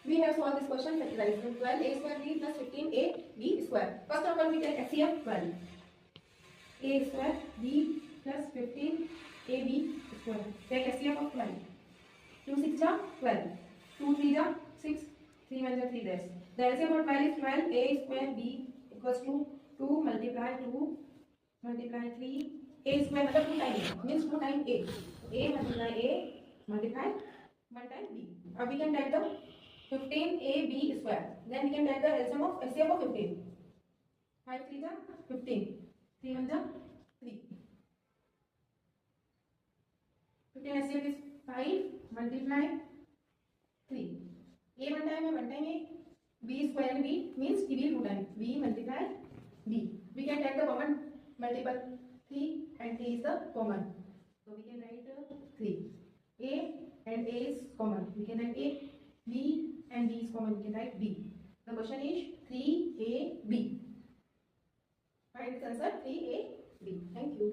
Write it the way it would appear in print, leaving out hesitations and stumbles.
We have solved this question factorized. 12a square b plus 15ab square. First of all, we take HCF 12. A square b plus 15ab square. Take HCF of 12. 2 6 are 12. 2 3 are 6. 3 1 are 3 dash. The LCM of 12 is 12. A square b equals to 2 multiply 2 multiply 3. A square मतलब 2 times A means 2 times A. A multiply 1 time B. Now we can take the 15AB square. Then we can take the LCM of HCF of 15. 5 3 are 15. 3 1 are 3. 15 HCF is 5 multiply 3. A 1 time A. B square and B means B 2 times. B multiply B. We can take the common multiple 3 and 3 is the common. So we can write 3. A and A is common. We can write A. B and B is common. We can write B. The question is 3AB. Find its answer 3AB. Thank you.